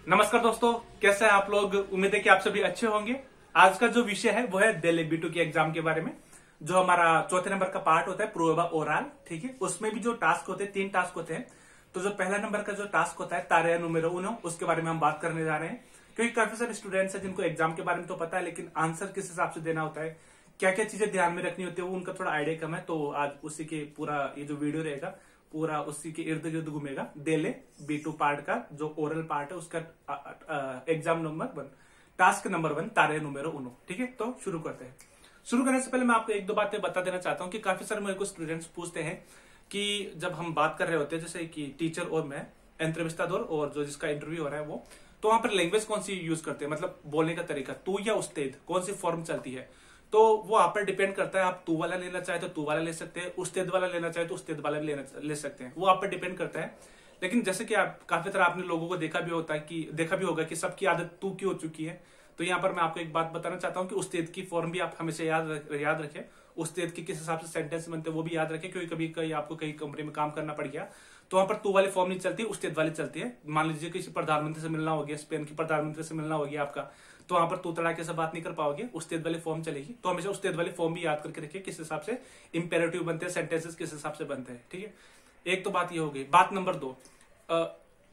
नमस्कार दोस्तों, कैसे हैं आप लोग। उम्मीद है कि आप सभी अच्छे होंगे। आज का जो विषय है वो है दिल्ली B2 के एग्जाम के बारे में। जो हमारा चौथे नंबर का पार्ट होता है प्रोवा ओरल, ठीक है। उसमें भी जो टास्क होते हैं 3 टास्क होते हैं। तो जो पहला नंबर का जो टास्क होता है तारेया नुमेरो उनो, उसके बारे में हम बात करने जा रहे हैं। क्योंकि काफी सारे स्टूडेंट्स हैं जिनको एग्जाम के बारे में तो पता है, लेकिन आंसर किस हिसाब से देना होता है, क्या क्या चीजें ध्यान में रखनी होती है, वो उनका थोड़ा आइडिया कम है। तो आज उसी के पूरा ये जो वीडियो रहेगा पूरा उसी के इर्द गिर्द घूमेगा। डेले B2 पार्ट का जो ओरल पार्ट है उसका एग्जाम नंबर 1, टास्क नंबर 1 तारे नुमेरो उनो, ठीक है। तो शुरू करते हैं। शुरू करने से पहले मैं आपको एक दो बातें बता देना चाहता हूं कि काफी सारे मेरे को स्टूडेंट्स पूछते हैं कि जब हम बात कर रहे होते हैं, जैसे कि टीचर और मैं, एंट्रेविस्ताडोर और जो जिसका इंटरव्यू हो रहा है वो, तो वहां पर लैंग्वेज कौन सी यूज करते हैं, मतलब बोलने का तरीका, तू या उस्तेद, कौन सी फॉर्म चलती है। तो वो आप पर डिपेंड करता है। आप तू वाला लेना चाहे तो तू वाला ले सकते हैं, उस्तेद वाला लेना चाहे तो उस्तेद वाला ले सकते हैं। वो आप पर डिपेंड करता है। लेकिन जैसे कि आप काफी तरह आपने लोगों को देखा भी होगा कि सबकी आदत तू की हो चुकी है। तो यहाँ पर मैं आपको एक बात बताना चाहता हूँ कि उस्तेद की फॉर्म भी आप हमेशा याद रखें। उस्तेद की किस हिसाब से सेंटेंस बनते हैं वो भी याद रखें, क्योंकि कभी कभी आपको कहीं कंपनी में काम करना पड़ गया तो वहां पर तू वाली फॉर्म नहीं चलती, उस्तेद वाली चलती है। मान लीजिए किसी प्रधानमंत्री से मिलना हो गया, स्पेन की प्रधानमंत्री से मिलना हो गया आपका, तो वहां पर तू तड़ाके से बात नहीं कर पाओगे, उस्तेद वाली फॉर्म चलेगी। तो हमेशा उस्तेद वाली फॉर्म भी याद करके रखिए, किस हिसाब से इंपेरेटिव बनते हैं, सेंटेंसेस किस हिसाब से बनते हैं, ठीक है। एक तो बात ये हो गई। बात नंबर 2,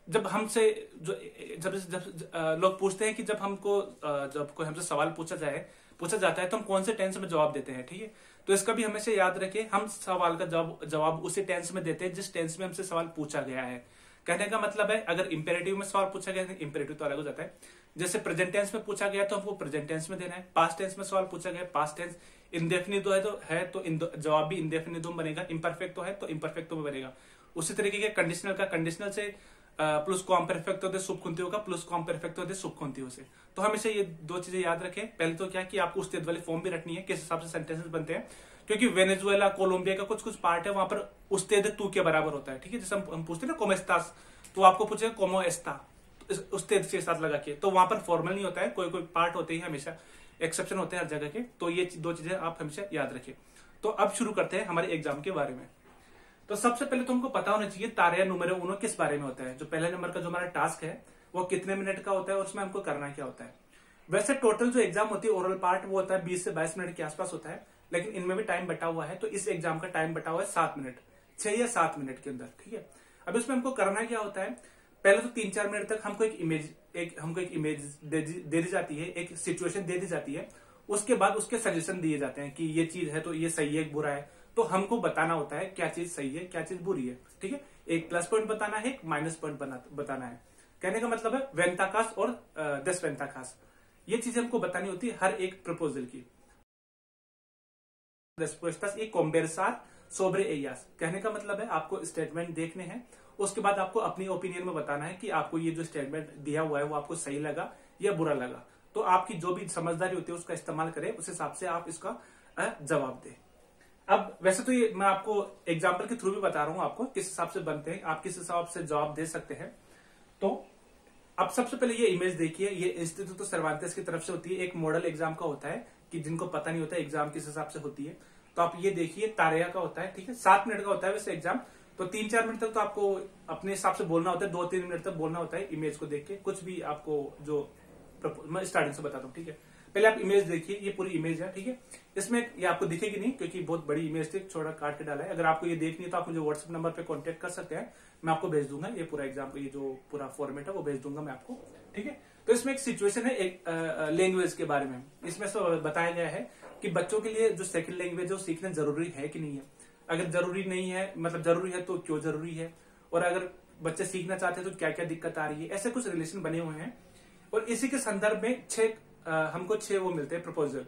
जब हमसे जब लोग पूछते हैं कि जब कोई हमसे सवाल पूछा जाता है तो हम कौन से टेंस में जवाब देते हैं, ठीक है। तो इसका भी हमेशा याद रखें, हम सवाल का जवाब उसी टेंस में देते हैं जिस टेंस में हमसे सवाल पूछा गया है। कहने का मतलब है, अगर इंपेरेटिव में सवाल पूछा गया है, इंपेरेटिव तो अलग हो जाता है। जैसे प्रेजेंट टेंस में पूछा गया तो हमको प्रेजेंट टेंस में देना है। पास्ट टेंस में सवाल पूछा गया, पास्ट टेंस। इंडेफिनिटो है तो जवाब भी इंडेफिनिटो में बनेगा। इम्परफेक्टो है तो इम्परफेक्टो में बनेगा। उसी तरीके के कंडीशनल का कंडीशनल से प्लस कॉम परफेक्टो दे सुबकुंतियों का प्लस कॉम परफेक्टो दे सुबकुंतियों से। तो हमेशा ये 2 चीजें याद रखें। पहले तो क्या कि आपको उस्तेद वाली फॉर्म भी रखनी है, किस हिसाब से सेंटेंसेस बनते हैं। क्योंकि वेनेजुएला, कोलंबिया का कुछ पार्ट है वहां पर उस्तेद तू के बराबर होता है, ठीक है। जैसे हम पूछते हैं ना कोमेस्तास, तो आपको पूछेगा कोमो एस्ता, उस्तेद के साथ लगा के। तो वहां पर फॉर्मल नहीं होता है, कोई पार्ट होते हैं, हमेशा एक्सेप्शन होते हैं हर जगह के। तो ये 2 चीजें आप हमेशा याद रखें। तो अब शुरू करते हैं हमारे एग्जाम के बारे में। तो सबसे पहले तुमको पता होना चाहिए तारेया नुमेरो उनो किस बारे में होता है। जो पहले नंबर का जो हमारा टास्क है वो कितने मिनट का होता है और उसमें हमको करना क्या होता है। वैसे टोटल जो एग्जाम होती है ओरल पार्ट वो होता है 20 से 22 मिनट के आसपास होता है, लेकिन इनमें भी टाइम बटा हुआ है। तो इस एग्जाम का टाइम बटा हुआ है 7 मिनट, 6 या 7 मिनट के अंदर, ठीक है। अब इसमें हमको करना क्या होता है, पहले तो 3-4 मिनट तक हमको एक इमेज दे दी जाती है, एक सिचुएशन दे दी जाती है। उसके बाद उसके सजेशन दिए जाते हैं कि ये चीज है तो ये सही है बुरा है। तो हमको बताना होता है क्या चीज सही है क्या चीज बुरी है, ठीक है। एक प्लस पॉइंट बताना है, एक माइनस पॉइंट बताना है। कहने का मतलब है वेंताकास और desventajas, ये चीजें हमको बतानी होती है हर एक प्रपोजल की। Respuestas y conversar sobre ellas, कहने का मतलब है आपको स्टेटमेंट देखने हैं, उसके बाद आपको अपनी ओपिनियन में बताना है कि आपको ये जो स्टेटमेंट दिया हुआ है वो आपको सही लगा या बुरा लगा। तो आपकी जो भी समझदारी होती है उसका इस्तेमाल करें, उस हिसाब से आप इसका जवाब दें। अब वैसे तो ये मैं आपको एग्जाम्पल के थ्रू भी बता रहा हूं आपको किस हिसाब से बनते हैं, आप किस हिसाब से जवाब दे सकते हैं। तो अब सबसे पहले ये इमेज देखिए, ये इंस्टीट्यूट सर्वांतेस की तरफ से होती है। एक मॉडल एग्जाम का होता है कि जिनको पता नहीं होता एग्जाम किस हिसाब से होती है। तो आप ये देखिए तारेया का होता है, ठीक है। 7 मिनट का होता है वैसे एग्जाम। तो 3-4 मिनट तक तो आपको अपने हिसाब से बोलना होता है, 2-3 मिनट तक बोलना होता है इमेज को देख के। कुछ भी आपको जो मैं स्टार्टिंग से बताता हूँ, ठीक है। पहले आप इमेज देखिए, ये पूरी इमेज है, ठीक है। इसमें ये आपको दिखेगी नहीं क्योंकि बहुत बड़ी इमेज थी, छोटा काट के डाला है। अगर आपको ये देखनी है तो आप मुझे व्हाट्सएप नंबर पे कांटेक्ट कर सकते हैं, मैं आपको भेज दूंगा ये पूरा एग्जाम, ये जो पूरा फॉर्मेट है वो भेज दूंगा मैं आपको, ठीक है। तो इसमें एक सिचुएशन है एक लैंग्वेज के बारे में। इसमें बताया गया है कि बच्चों के लिए जो सेकंड लैंग्वेज है वो सीखना जरूरी है कि नहीं है। अगर जरूरी नहीं है, मतलब जरूरी है तो क्यों जरूरी है, और अगर बच्चे सीखना चाहते हैं तो क्या क्या दिक्कत आ रही है। ऐसे कुछ रिलेशन बने हुए हैं। और इसी के संदर्भ में हमको 6 वो मिलते हैं प्रपोजल,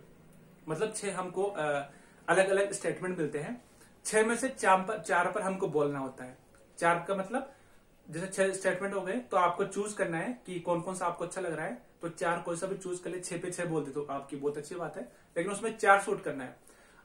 मतलब 6 हमको अलग अलग स्टेटमेंट मिलते हैं। 6 में से 4 पर हमको बोलना होता है। 4 का मतलब जैसे 6 स्टेटमेंट हो गए तो आपको चूज करना है कि कौन कौन सा आपको अच्छा लग रहा है। तो 4 कोई सा भी चूज कर ले, 6 पे 6 बोल दे तो आपकी बहुत अच्छी बात है, लेकिन उसमें 4 शूट करना है।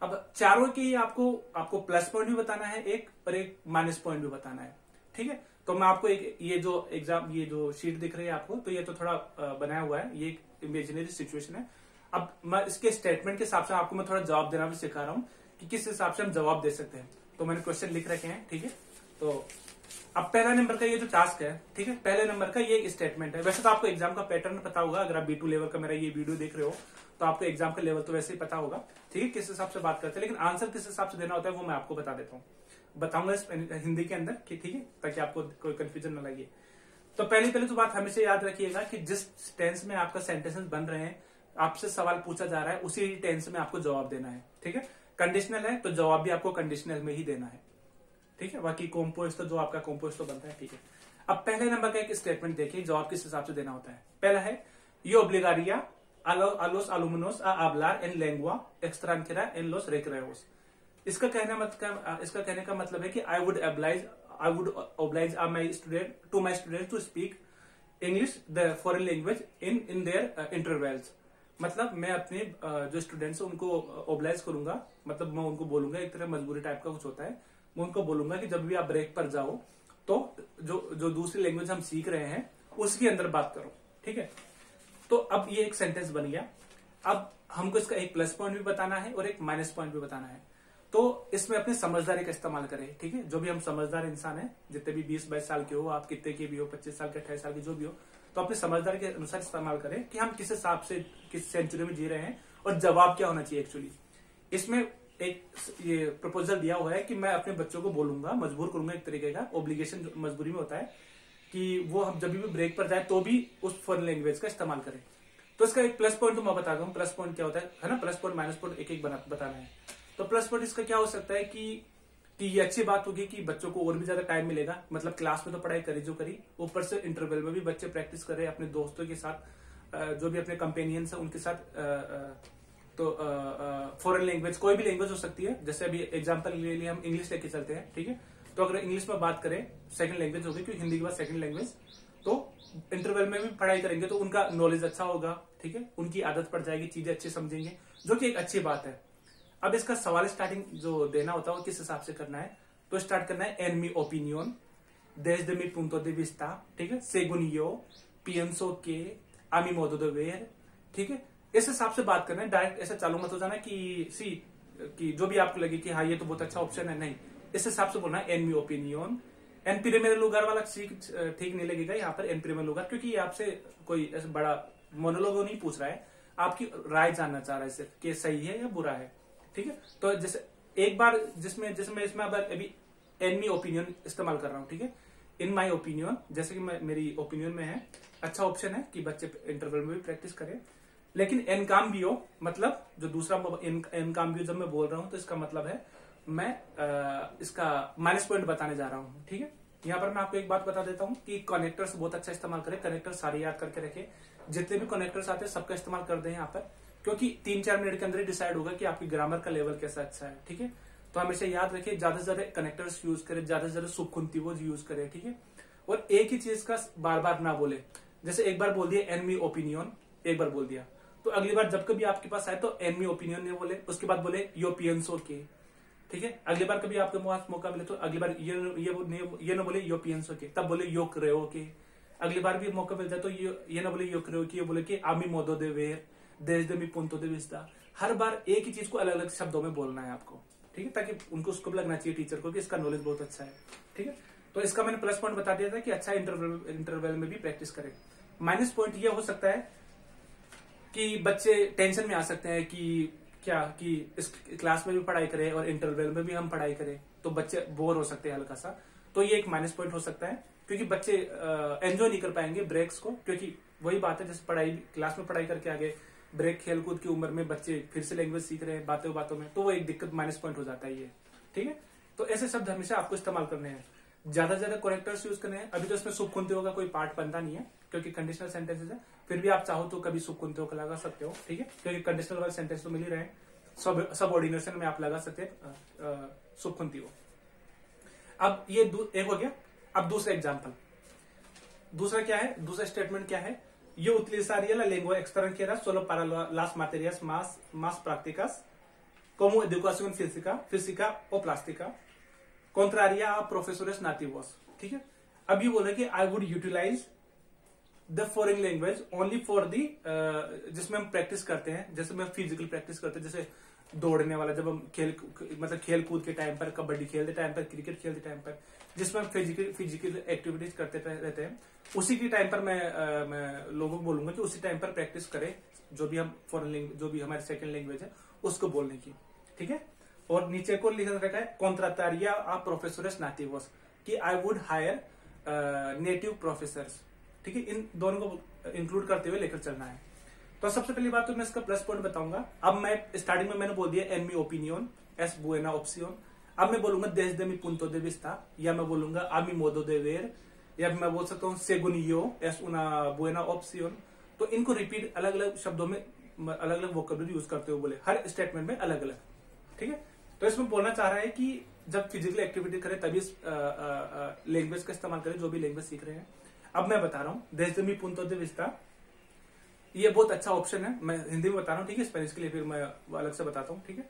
अब चारों की आपको प्लस पॉइंट भी बताना है एक, और एक माइनस पॉइंट भी बताना है, ठीक है। तो मैं आपको एक ये जो शीट दिख रही है आपको, तो ये तो थोड़ा बनाया हुआ है, ये एक इमेजिनरी सिचुएशन है। अब मैं इसके स्टेटमेंट के हिसाब से आपको मैं थोड़ा जवाब देना भी सिखा रहा हूँ कि किस हिसाब से हम जवाब दे सकते हैं। तो मैंने क्वेश्चन लिख रखे हैं, ठीक है। तो अब पहला नंबर का ये जो टास्क है, ठीक है, पहले नंबर का ये स्टेटमेंट है। वैसे तो आपको एग्जाम का पैटर्न पता होगा, अगर आप B2 लेवल का मेरा ये वीडियो देख रहे हो तो आपको एग्जाम का लेवल तो वैसे ही पता होगा, ठीक है, किस हिसाब से बात करते हैं, लेकिन आंसर किस हिसाब से देना होता है वो मैं आपको बता देता हूँ, बताऊंगा इस हिंदी के अंदर, ठीक है, ताकि आपको कोई कंफ्यूजन न लगे। तो पहले तो बात हमेशा याद रखिएगा कि जिस टेंस में आपका सेंटेंसेस बन रहे हैं, आपसे सवाल पूछा जा रहा है, उसी टेंस में आपको जवाब देना है, ठीक है। कंडीशनल है तो जवाब भी आपको कंडीशनल में ही देना है, ठीक है। बाकी कॉम्पोज तो जो आपका कॉम्पोज तो बनता है, ठीक है। अब पहले नंबर का एक स्टेटमेंट देखिए, जवाब किस हिसाब से देना होता है। पहला है यो ओब्लिगारिया a los alumnos a hablar en lengua extranjera en los recreos। इसका कहने का मतलब है कि I would oblige my students to speak English the foreign language in their intervals। मतलब मैं अपने जो स्टूडेंट्स हैं उनको ओब्लाइज करूंगा, मतलब मैं उनको बोलूंगा, एक तरह मजबूरी टाइप का कुछ होता है, मैं उनको बोलूंगा कि जब भी आप ब्रेक पर जाओ तो जो दूसरी लैंग्वेज हम सीख रहे हैं उसके अंदर बात करो, ठीक है। तो अब ये एक सेंटेंस बन गया। अब हमको इसका एक प्लस पॉइंट भी बताना है और एक माइनस पॉइंट भी बताना है। तो इसमें अपनी समझदारी का इस्तेमाल करें, ठीक है। जो भी हम समझदार इंसान हैं, जितने भी 20-22 साल के हो, आप कितने के भी हो, 25 साल के, 28 साल के, जो भी हो, तो अपनी समझदारी के अनुसार इस्तेमाल करें कि हम किस हिसाब से किस सेंचुरी में जी रहे हैं और जवाब क्या होना चाहिए। एक्चुअली इसमें एक ये प्रपोजल दिया हुआ है कि मैं अपने बच्चों को बोलूंगा, मजबूर करूंगा, एक तरीके का ऑब्लिगेशन मजबूरी में होता है कि वो हम जब भी ब्रेक पर जाए तो भी उस फॉरेन लैंग्वेज का इस्तेमाल करें। तो इसका एक प्लस पॉइंट तो मैं बताता हूँ, प्लस पॉइंट क्या होता है ना, प्लस पॉइंट माइनस पॉइंट एक एक बताना है। तो प्लस पॉइंट इसका क्या हो सकता है कि ये अच्छी बात होगी कि बच्चों को और भी ज्यादा टाइम मिलेगा, मतलब क्लास में तो पढ़ाई करी जो करी, ऊपर से इंटरवल में भी बच्चे प्रैक्टिस करें अपने दोस्तों के साथ, जो भी अपने कंपेनियंस है उनके साथ। तो फॉरेन लैंग्वेज कोई भी लैंग्वेज हो सकती है, जैसे अभी एग्जांपल के लिए हम इंग्लिश लेके चलते हैं, ठीक है। तो अगर इंग्लिश में बात करें, सेकंड लैंग्वेज होगी, क्योंकि हिंदी के बाद सेकंड लैंग्वेज, तो इंटरवल में भी पढ़ाई करेंगे तो उनका नॉलेज अच्छा होगा, ठीक है, उनकी आदत पड़ जाएगी, चीजें अच्छी समझेंगे, जो कि एक अच्छी बात है। अब इसका सवाल स्टार्टिंग जो देना होता है वो किस हिसाब से करना है, तो स्टार्ट करना है एन मी opinion desde mi punto de vista, ठीक है, según yo pienso que a mi modo de ver, ठीक है। इस हिसाब से बात करना है, डायरेक्ट ऐसा चालू मत हो जाना कि जो भी आपको लगे कि हाँ ये तो बहुत अच्छा ऑप्शन है, नहीं, इस हिसाब से बोलना है एन मी ओपिनियन। एन प्रीमियर लुगार वाला ठीक नहीं लगेगा यहाँ पर, एन प्रीमियर लुगार, क्योंकि ये आपसे कोई ऐसा बड़ा मोनोलॉग नहीं पूछ रहा है, आपकी राय जानना चाह रहा है सिर्फ कि सही है या बुरा है, ठीक है। तो जैसे एक बार जिसमें इसमें अभी एन मी ओपिनियन इस्तेमाल कर रहा हूँ, ठीक है, इन माई ओपिनियन, जैसे कि मेरी ओपिनियन में है, अच्छा ऑप्शन है कि बच्चे इंटरवल में भी प्रैक्टिस करें। लेकिन एन काम्बियो, मतलब जो दूसरा एन काम्बियो जब मैं बोल रहा हूं तो इसका मतलब है मैं इसका माइनस पॉइंट बताने जा रहा हूं, ठीक है। यहाँ पर मैं आपको एक बात बता देता हूं कि कनेक्टर्स बहुत अच्छा इस्तेमाल करें, कनेक्टर सारे याद करके रखें, जितने भी कनेक्टर्स आते हैं सबका इस्तेमाल कर दें यहाँ पर, क्योंकि 3-4 मिनट के अंदर ही डिसाइड होगा कि आपकी ग्रामर का लेवल कैसा अच्छा है, ठीक है। तो हमेशा याद रखिए, ज्यादा से ज्यादा कनेक्टर्स यूज करें, ज्यादा से ज्यादा सुबखुंतीवोज यूज करें, ठीक है। और एक ही चीज का बार बार ना बोले, जैसे एक बार बोल दिया एन मी ओपिनियन, एक बार बोल दिया, तो अगली बार जब कभी आपके पास आए तो एन मी ओपिनियन नहीं बोले, उसके बाद बोले यो पियंसो के, ठीक है। अगली बार कभी आपके पास मौका मिले तो अगली बार ये ना बोले यो पियंसो के, तब बोले यो क्रेओ के। अगली बार भी मौका मिल जाए तो ये ना बोले यो क्रेओ के, ये बोले कि आमी मोदो दे वेर देश दे मी पुंतो दे विस्ता। हर बार एक ही चीज को अलग अलग शब्दों में बोलना है आपको, ठीक है, ताकि उनको उसको भी लगना चाहिए टीचर को कि इसका नॉलेज बहुत अच्छा है, ठीक है। तो इसका मैंने प्लस पॉइंट बता दिया था कि अच्छा इंटरवल में भी प्रैक्टिस करें। माइनस पॉइंट ये हो सकता है कि बच्चे टेंशन में आ सकते हैं कि इस क्लास में भी पढ़ाई करें और इंटरवल में भी हम पढ़ाई करें, तो बच्चे बोर हो सकते हैं हल्का सा, तो ये एक माइनस पॉइंट हो सकता है, क्योंकि बच्चे एंजॉय नहीं कर पाएंगे ब्रेक्स को, क्योंकि वही बात है जैसे पढ़ाई क्लास में पढ़ाई करके आगे ब्रेक खेलकूद की उम्र में बच्चे फिर से लैंग्वेज सीख रहे हैं बातों में, तो वो एक दिक्कत माइनस पॉइंट हो जाता है ये, ठीक है। तो ऐसे शब्द हमेशा आपको इस्तेमाल करने हैं, ज्यादा से ज्यादा करेक्टर्स यूज करने हैं। अभी तो इसमें सुबकुंतियों का कोई पार्ट बनता नहीं है क्योंकि कंडीशनल सेंटेंसेस है, फिर भी आप चाहो तो कभी सुबकुंतियों का लगा सकते हो, ठीक है, क्योंकि कंडीशनल वाले सेंटेंस तो मिल ही रहे हैं, सब ऑर्डिनेशन में आप लगा सकते हैं सुबकुंतियों। अब ये एक हो गया। अब दूसरा एग्जाम्पल, दूसरा क्या है, दूसरा स्टेटमेंट क्या है, yo utilizaría la lengua extranjera solo para las materias más prácticas como educación física o plástica, contraria a profesores nativos, ठीक है। अब ये बोला कि I would utilize the foreign language only for the जिसमें हम प्रैक्टिस करते हैं, जैसे मैं फिजिकल प्रैक्टिस करते हैं, जैसे दौड़ने वाला, जब हम खेल कूद के टाइम पर, कबड्डी खेलते टाइम पर, क्रिकेट खेलते टाइम पर, जिसमें हम फिजिकल एक्टिविटीज करते रहते हैं, उसी के टाइम पर मैं लोगों को बोलूंगा कि उसी टाइम पर प्रैक्टिस करें जो भी हम फॉरेन लैंग्वेज, जो भी हमारी सेकंड लैंग्वेज है उसको बोलने की। ठीक है। और नीचे को लिखा रखा है कॉन्ट्रातारिया आ प्रोफेसोरेस नाटिवोस, कि I would higher native professors. ठीक है। इन दोनों को इंक्लूड करते हुए लेकर चलना है। तो सबसे पहली बात तो मैं इसका प्लस पॉइंट बताऊंगा। अब मैं स्टार्टिंग में मैंने बोल दिया एन मी ओपिनियन एस बुएना ऑप्सियन। अब मैं बोलूंगा देश दे मी पुंतो दे विस्ता, या मैं बोलूंगा आमी मोदो दे वेर, या मैं बोल सकता हूँ सेगुनियो एस उना बुएना ऑप्सियन। तो इनको रिपीट अलग अलग शब्दों में अलग अलग वोकैबुलरी यूज करते हुए बोले, हर स्टेटमेंट में अलग अलग। ठीक है। तो इसमें बोलना चाह रहा है कि जब फिजिकल एक्टिविटी करें तभी लैंग्वेज का इस्तेमाल करें, जो भी लैंग्वेज सीख रहे हैं। अब मैं बता रहा हूँ देश दे मी पुंतो दे विस्ता, ये बहुत अच्छा ऑप्शन है। मैं हिंदी में बता रहा हूँ, ठीक है। स्पेनिश के लिए फिर मैं अलग से बताता हूँ। ठीक है।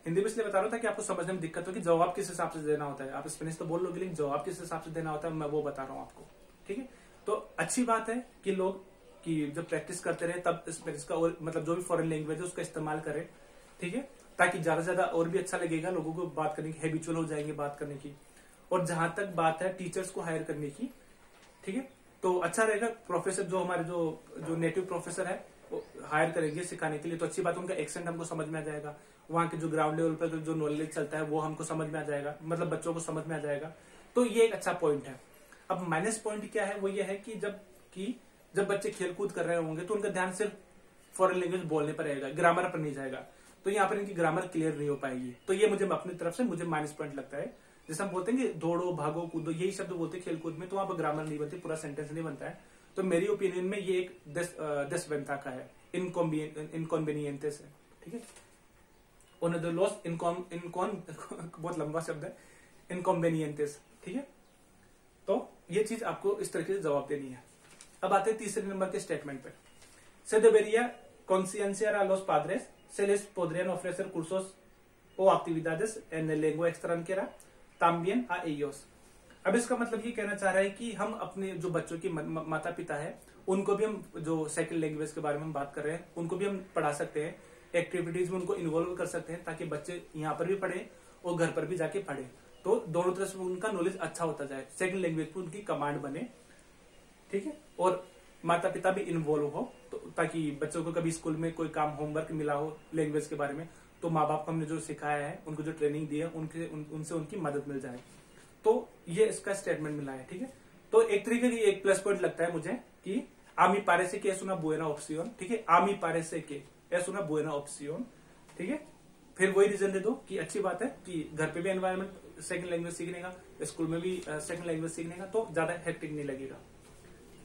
हिंदी में इसलिए बता रहा हूँ ताकि आपको समझने में दिक्कत हो कि जवाब किस हिसाब से देना होता है। आप स्पेनिश तो बोल लोगे, लेकिन जवाब किस हिसाब से देना होता है मैं वो बता रहा हूँ आपको। ठीक है। तो अच्छी बात है कि लोग कि जब प्रैक्टिस करते रहे तब स्पेनिश का, और मतलब जो भी फॉरेन लैंग्वेज है उसका इस्तेमाल करें। ठीक है। ताकि ज्यादा से ज्यादा और भी अच्छा लगेगा लोगों को, बात करने की हैबिचुअल हो जाएंगे बात करने की। और जहां तक बात है टीचर्स को हायर करने की, ठीक है, तो अच्छा रहेगा प्रोफेसर, जो हमारे जो नेटिव प्रोफेसर है हायर करेंगे सिखाने के लिए, तो अच्छी बात, उनका एक्सेंट हमको समझ में आ जाएगा। वहां के जो ग्राउंड लेवल पर जो नॉलेज चलता है वो हमको समझ में आ जाएगा, मतलब बच्चों को समझ में आ जाएगा। तो ये एक अच्छा पॉइंट है। अब माइनस पॉइंट क्या है, वो ये है कि जब बच्चे खेलकूद कर रहे होंगे तो उनका ध्यान सिर्फ फॉरेन लैंग्वेज बोलने पर रहेगा, ग्रामर पर नहीं जाएगा। तो यहाँ पर इनकी ग्रामर क्लियर नहीं हो पाएगी। तो ये मुझे अपनी तरफ से मुझे माइनस पॉइंट लगता है। जैसे हम बोलते हैं कि दौड़ो, भागो, कूदो, यही शब्द बोलते हैं खेलकूद में, तो वहां पर ग्रामर नहीं बनती, पूरा सेंटेंस नहीं बनता है। तो मेरी ओपिनियन में ये एक desventaja का है, इनकॉन्वीनियंटेस है। ठीक है। उन द लॉस बहुत लंबा शब्द है, इनकॉन्वीनियंटेस। ठीक है। तो ये चीज आपको इस तरीके से जवाब देनी है। अब आते हैं तीसरे नंबर के स्टेटमेंट पे। Se debería concienciar a los padres, se les podrían ofrecer cursos o actividades en lengua extranjera también a ellos। अब इसका मतलब ये कहना चाह रहा है कि हम अपने जो बच्चों के माता पिता है उनको भी हम, जो सेकंड लैंग्वेज के बारे में हम बात कर रहे हैं, उनको भी हम पढ़ा सकते हैं, एक्टिविटीज में उनको इन्वॉल्व कर सकते हैं, ताकि बच्चे यहाँ पर भी पढ़े और घर पर भी जाके पढ़े। तो दोनों तरफ से उनका नॉलेज अच्छा होता जाए, सेकंड लैंग्वेज पर उनकी कमांड बने। ठीक है। और माता पिता भी इन्वॉल्व हो, तो ताकि बच्चों को कभी स्कूल में कोई काम होमवर्क मिला हो लैंग्वेज के बारे में, तो माँ बाप को हमने जो सिखाया है, उनको जो ट्रेनिंग दी है, उनसे उनकी मदद मिल जाए। तो ये इसका स्टेटमेंट मिला है। ठीक है। तो एक तरीके की एक प्लस पॉइंट लगता है मुझे कि आमी पारेसे के सुना बुएना ऑप्सियन। ठीक है। आमी पारेसे के सुना बुएना ऑप्सियन। ठीक है। फिर वही रीजन दे दो कि अच्छी बात है कि घर पे भी एनवायरमेंट सेकंड लैंग्वेज सीखने का, स्कूल में भी सेकंड लैंग्वेज सीखने का, तो ज्यादा हेक्टिक नहीं लगेगा।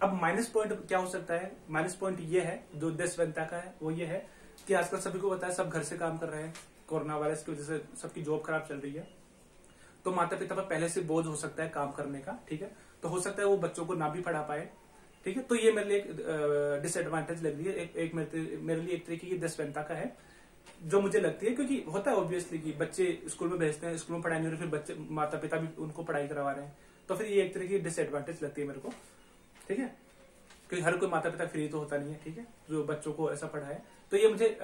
अब माइनस पॉइंट क्या हो सकता है? माइनस पॉइंट ये है, जो desventaja का है, वो ये है कि आजकल सभी को पता है सब घर से काम कर रहे हैं, कोरोना वायरस की वजह से सबकी जॉब खराब चल रही है। तो माता पिता पर पहले से बोझ हो सकता है काम करने का। ठीक है। तो हो सकता है वो बच्चों को ना भी पढ़ा पाए। ठीक है। तो ये मेरे लिए एक डिसएडवांटेज लग रही है, एक मेरे लिए एक तरीके की desventaja है जो मुझे लगती है, क्योंकि होता है ऑब्वियसली कि बच्चे स्कूल में भेजते हैं, स्कूल में पढ़ाई नहीं हो रही, फिर बच्चे माता पिता भी उनको पढ़ाई करवा रहे हैं, तो फिर ये एक तरीके की डिसएडवांटेज लगती है मेरे को। ठीक है। क्योंकि हर कोई माता पिता फ्री तो होता नहीं है। ठीक है। जो बच्चों को ऐसा पढ़ाए, तो ये मुझे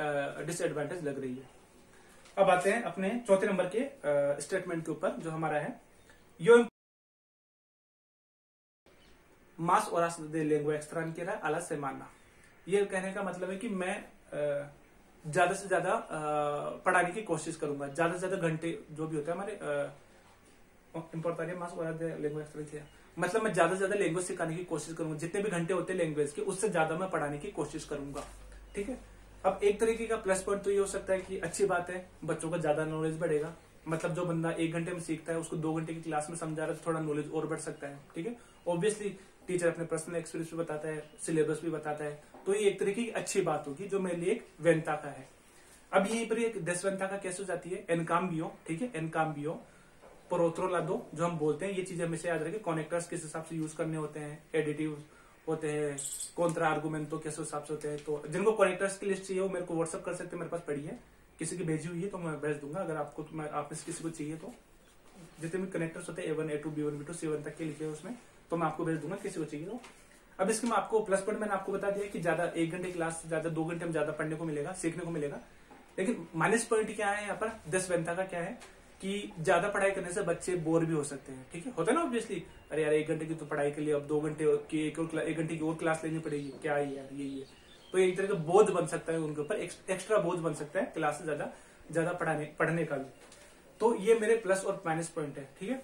डिसएडवांटेज लग रही है। अब आते हैं अपने चौथे नंबर के स्टेटमेंट के ऊपर, जो हमारा है यो मास ओरास दे लेंगुआ एक्सट्रांजेरा a la semana। ये कहने का मतलब है कि मैं ज्यादा से ज्यादा पढ़ाने की कोशिश करूंगा, ज्यादा से ज्यादा घंटे जो भी होता है हमारे इम्पोर्टेंट मास ओरास दे लेंगुआ एक्सट्रांजेरा, मतलब मैं ज्यादा से ज्यादा लैंग्वेज सिखाने की कोशिश करूंगा। जितने भी घंटे होते हैं लैंग्वेज के, उससे ज्यादा मैं पढ़ाने की कोशिश करूंगा। ठीक है। अब एक तरीके का प्लस पॉइंट तो ये हो सकता है कि अच्छी बात है, बच्चों का ज्यादा नॉलेज बढ़ेगा। मतलब जो बंदा 1 घंटे में सीखता है, उसको 2 घंटे की क्लास में समझा रहा है, तो थोड़ा नॉलेज और बढ़ सकता है। ठीक है। ऑब्वियसली टीचर अपने पर्सनल एक्सपीरियंस भी बताता है, सिलेबस भी बताता है, तो ये एक तरीके की अच्छी बात होगी, जो मेरे लिए एक वेंताका है। अब यहीं पर एक desventaja कैसे हो जाती है? एनकाम्बियो। ठीक है। एनकाम्बियो por otro lado, जो हम बोलते हैं, ये चीजें हमेशा याद रखें, कनेक्टर्स किस हिसाब से यूज करने होते हैं, एडिटिव होते हैं, कॉन्ट्रा आर्गुमेंटो किस हिसाब से होते हैं। तो जिनको कनेक्टर्स की लिस्ट चाहिए वो मेरे को व्हाट्सअप कर सकते हैं, मेरे पास पड़ी है, किसी की भेजी हुई है तो मैं भेज दूंगा। अगर आपको आप में से किसी को चाहिए तो जितने भी कनेक्टर्स होते हैं A1 A2 B1 B2 C1 तक के लिखे उसमें, तो मैं आपको भेज दूंगा किसी को चाहिए तो। अब इसके मैं आपको प्लस पॉइंट मैंने आपको बता दिया कि ज्यादा 1 घंटे क्लास से ज्यादा 2 घंटे में ज्यादा पढ़ने को मिलेगा, सीखने को मिलेगा। लेकिन माइनस पॉइंट क्या है यहाँ पर दसवंता का क्या है कि ज्यादा पढ़ाई करने से बच्चे बोर भी हो सकते हैं। ठीक है, होता है ना ऑब्वियसली, अरे यार 1 घंटे की तो पढ़ाई के लिए अब 2 घंटे की 1 घंटे की और क्लास लेनी पड़ेगी, क्या है यार यही है। तो एक तरह का बोझ बन सकता है उनके ऊपर, एक्स्ट्रा बोझ बन सकता है क्लास से ज्यादा पढ़ने का भी। तो ये मेरे प्लस और माइनस पॉइंट है। ठीक है,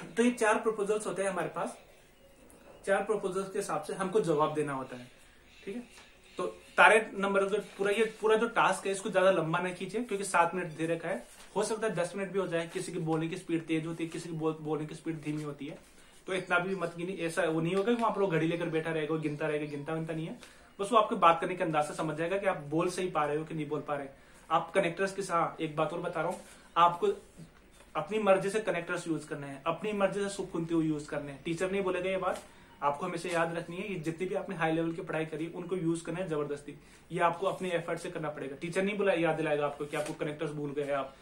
तो ये 4 प्रपोजल्स होते हैं हमारे पास। 4 प्रपोजल्स के हिसाब से हमको जवाब देना होता है। ठीक है, तो तारे नंबर पूरा जो टास्क है इसको ज्यादा लंबा नहीं कीजिए, क्योंकि 7 मिनट दे रखा है। हो सकता है 10 मिनट भी हो जाए, किसी की बोलने की स्पीड तेज होती है, किसी की बोलने की स्पीड धीमी होती है, तो इतना भी मत गिनी। ऐसा वो नहीं होगा कि वहां पर घड़ी लेकर बैठा रहेगा, गिनता रहेगा, गिनता नहीं है। बस वो आपके बात करने के अंदाज से समझ जाएगा कि आप बोल सही पा रहे हो कि नहीं बोल पा रहे। आप कनेक्टर्स के साथ, एक बात और बता रहा हूँ, आपको अपनी मर्जी से कनेक्टर्स यूज करने हैं, अपनी मर्जी से सुख खुनते हुए यूज करने हैं। टीचर नहीं बोलेगा ये बात, आपको हमेशा याद रखनी है कि जितनी भी आपने हाई लेवल की पढ़ाई करी उनको यूज करना है जबरदस्ती। ये आपको अपने एफर्ट से करना पड़ेगा। टीचर नहीं बोला याद दिलाएगा आपको कि आपको कनेक्टर्स भूल गए आप,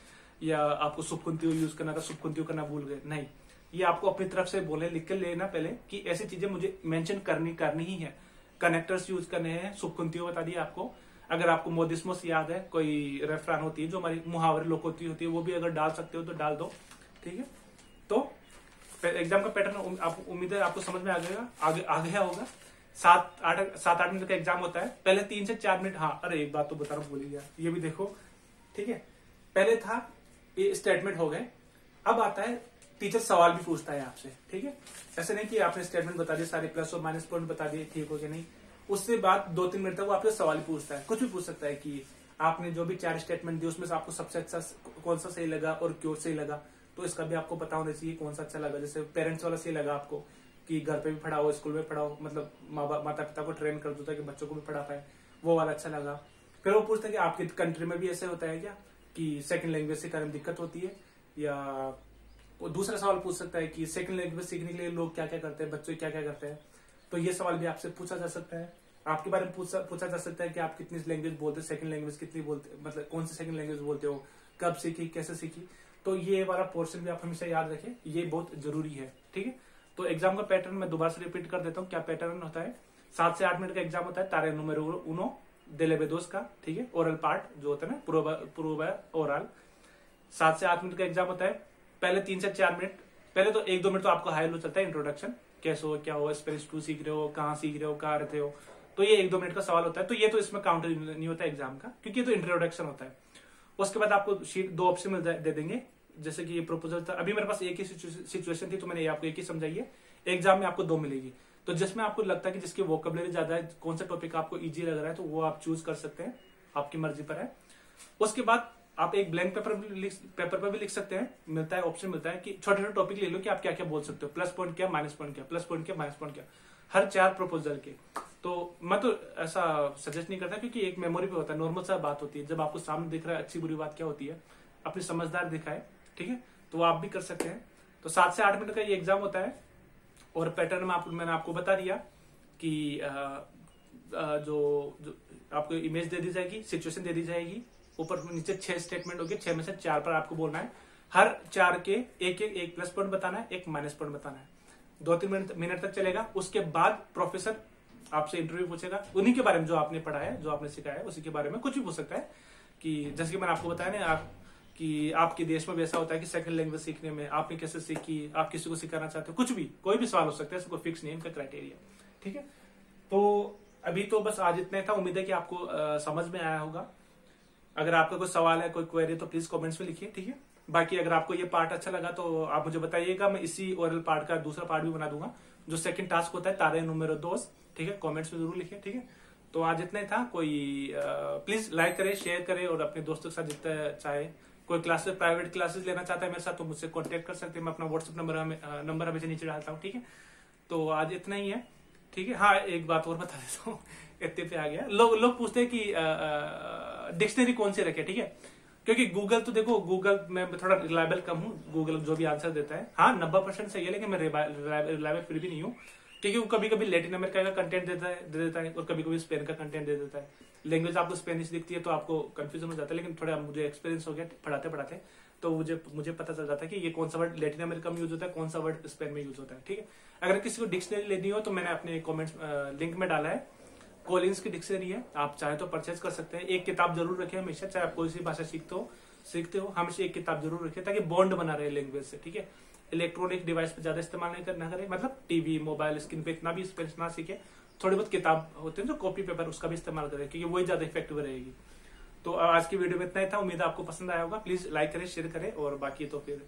या आपको सुख खुनते हुए यूज करना था, सुख खुनते हुए करना भूल गए, नहीं। ये आपको अपनी तरफ से बोले, लिख के लेना पहले कि ऐसी चीजें मुझे मेंशन करनी ही है। कनेक्टर्स यूज करने हैं, सुख खुनती हुए बता दिया आपको। अगर आपको मोदिस्मोस याद है, कोई रेफरान होती है जो हमारी मुहावरे लोकोक्ति होती है, वो भी अगर डाल सकते हो तो डाल दो। ठीक है, तो एग्जाम का पैटर्न आप उम्मीद है आपको समझ में आ जाएगा, आ गया होगा। 7-8 मिनट का एग्जाम होता है। पहले 3 से 4 मिनट, हाँ अरे एक बात तो बता रहा हूँ, भूल गया, ये भी देखो। ठीक है, पहले था ये स्टेटमेंट हो गए, अब आता है टीचर सवाल भी पूछता है आपसे। ठीक है, ऐसे नहीं कि आपने स्टेटमेंट बता दिए, सारे प्लस और माइनस पॉइंट बता दिए, ठीक हो गया, नहीं। उससे बाद 2-3 मिनट तक वो आपसे सवाल पूछता है, कुछ भी पूछ सकता है कि आपने जो भी 4 स्टेटमेंट दिए उसमें से आपको सबसे अच्छा कौन सा सही लगा और क्यों सही लगा। तो इसका भी आपको पता होना चाहिए कौन सा अच्छा लगा। जैसे पेरेंट्स वाला सही लगा आपको कि घर पे भी पढ़ाओ, स्कूल में पढ़ाओ, मतलब माता पिता को ट्रेन कर दो ताकि बच्चों को भी पढ़ा पाए, वो वाला अच्छा लगा। फिर वो पूछते हैं कि आपकी कंट्री में भी ऐसे होता है क्या कि सेकंड लैंग्वेज से करने में दिक्कत होती है, या वो दूसरा सवाल पूछ सकता है कि सेकंड लैंग्वेज सीखने के लिए लोग क्या क्या करते हैं, बच्चे क्या क्या करते हैं। तो ये सवाल भी आपसे पूछा जा सकता है। आपके बारे में पूछा जा सकता है कि आप कितनी लैंग्वेज बोलते हैं, सेकंड लैंग्वेज कितनी बोलते, मतलब कौन सी सेकंड लैंग्वेज बोलते हो, कब सीखी, कैसे सीखी। तो ये वाला पोर्शन भी आप हमेशा याद रखें, ये बहुत जरूरी है। ठीक है, तो एग्जाम का पैटर्न मैं दोबारा से रिपीट कर देता हूँ। क्या पैटर्न होता है, 7 से 8 मिनट का एग्जाम होता है, तारे नूमेरो उनो डेलेबे दोस का। ठीक है, ओरल पार्ट जो होता है ना, पूर्व ओरल, 7 से 8 मिनट का एग्जाम होता है। पहले 3 से 4 मिनट, पहले तो 1-2 मिनट तो आपको हाई लो चलता है, इंट्रोडक्शन, कैसे हो, क्या हो, स्पेनिश 2 सीख रहे हो, कहाँ सीख रहे हो, कहाँ रहते हो। तो ये 1-2 मिनट का सवाल होता है। तो ये तो इसमें काउंटर नहीं होता एग्जाम का, क्योंकि ये तो इंट्रोडक्शन होता है। उसके बाद आपको शीट 2 ऑप्शन दे देंगे, जैसे कि ये प्रपोजल था। अभी मेरे पास एक ही सिचुएशन थी तो मैंने आपको एक ही समझाई है। एग्जाम में आपको 2 मिलेगी, तो जिसमें आपको लगता है कि जिसकी वोकैबुलरी ज्यादा है, कौन सा टॉपिक आपको इजी लग रहा है, तो वो आप चूज कर सकते हैं, आपकी मर्जी पर है। उसके बाद आप एक ब्लैंक पेपर पर भी लिख सकते हैं, मिलता है ऑप्शन, मिलता है कि छोटे छोटे टॉपिक ले लो कि आप क्या क्या बोल सकते हो, प्लस पॉइंट क्या, माइनस पॉइंट क्या, प्लस पॉइंट क्या, माइनस पॉइंट क्या, हर 4 प्रपोजल के। तो मैं तो ऐसा सजेस्ट नहीं करता, क्योंकि एक मेमोरी पे होता है, नॉर्मल सा बात होती है। जब आपको सामने दिख रहा है अच्छी बुरी बात क्या होती है, अपनी समझदार दिखाए। ठीक है, तो वो आप भी कर सकते हैं। तो 7 से 8 मिनट का ये एग्जाम होता है। और पैटर्न में मैंने आपको बता दिया कि जो आपको इमेज दे दी जाएगी, सिचुएशन दे दी जाएगी, ऊपर नीचे 6 स्टेटमेंट होंगे, 6 में से 4 पर आपको बोलना है। हर 4 के एक प्लस पॉइंट बताना है, एक माइनस पॉइंट बताना है। 2-3 मिनट तक चलेगा। उसके बाद प्रोफेसर आपसे इंटरव्यू पूछेगा उन्हीं के बारे में, जो आपने पढ़ा है, जो आपने सिखाया है, उसी के बारे में कुछ भी पूछ सकता है। कि जैसे कि मैंने आपको बताया ना, कि आपके देश में भी ऐसा होता है कि सेकंड लैंग्वेज सीखने में आपने कैसे सीखी, आप किसी को सिखाना चाहते हो, कुछ भी, कोई भी सवाल हो सकता है, कोई फिक्स नहीं है इनका क्राइटेरिया। ठीक है, तो अभी तो बस आज इतना था। उम्मीद है कि आपको समझ में आया होगा। अगर आपका कोई सवाल है, कोई क्वेरी, तो प्लीज कमेंट्स में लिखिए। ठीक है, बाकी अगर आपको ये पार्ट अच्छा लगा तो आप मुझे बताइएगा, मैं इसी ओरल पार्ट का दूसरा पार्ट भी बना दूंगा, जो सेकंड टास्क होता है, तारे नूमेरो दोस। ठीक है, कमेंट्स में जरूर लिखिए। ठीक है, तो आज इतना ही था। कोई प्लीज लाइक करे, शेयर करे, और अपने दोस्तों के साथ जितना चाहे। कोई क्लासेस, प्राइवेट क्लासेस लेना चाहता है मेरे साथ, तो मुझसे कांटेक्ट कर सकते हैं। मैं अपना व्हाट्सएप नंबर हमेशा नीचे डालता हूँ। ठीक है, तो आज इतना ही है। ठीक है, हाँ एक बात और बता देता हूँ, इतने पे आ गया। लोग पूछते हैं कि डिक्शनरी कौन सी रखे। ठीक है, क्योंकि गूगल तो देखो, गूगल में थोड़ा रिलायबल कम हूँ, गूगल जो भी आंसर देता है, हाँ 90% सही है, लेकिन मैं रिलायबल फिर भी नहीं हूँ, क्योंकि वो कभी कभी लैटिन अमेरिका का कंटेंट दे देता है, और कभी कभी स्पेन का कंटेंट दे देता है। लैंग्वेज आपको स्पेनिश दिखती है तो आपको कंफ्यूजन हो जाता है, लेकिन थोड़ा मुझे एक्सपीरियंस हो गया पढ़ाते पढ़ाते, तो मुझे पता चल जाता है कि ये कौन सा वर्ड लैटिन अमेरिका में यूज होता है, कौन सा वर्ड स्पेन में यूज होता है। ठीक है, अगर किसी को डिक्शनरी लेनी हो तो मैंने अपने कमेंट्स लिंक में डाला है, कॉलिंस की डिक्शनरी है, आप चाहे तो परचेज कर सकते हैं। एक किताब जरूर रखें हमेशा, चाहे आप कोई सी भाषा सीखते हो हमेशा एक किताब जरूर रखें, ताकि बॉन्ड बना रहे लैंग्वेज से, ठीक है। इलेक्ट्रॉनिक डिवाइस पे ज्यादा इस्तेमाल नहीं करना करें, मतलब टीवी मोबाइल स्क्रीन पे इतना भी स्पेस ना सीखे। थोड़ी बहुत किताब होते हैं जो कॉपी पेपर, उसका भी इस्तेमाल करें, क्योंकि वही ज्यादा इफेक्टिव रहेगी। तो आज की वीडियो में इतना ही था, उम्मीद है आपको पसंद आया होगा। प्लीज लाइक करें, शेयर करें, और बाकी तो फिर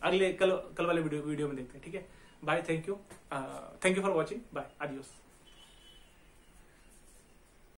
अगले कल वाले वीडियो में देखते हैं, ठीक है। Bye, thank you for watching, bye, adios.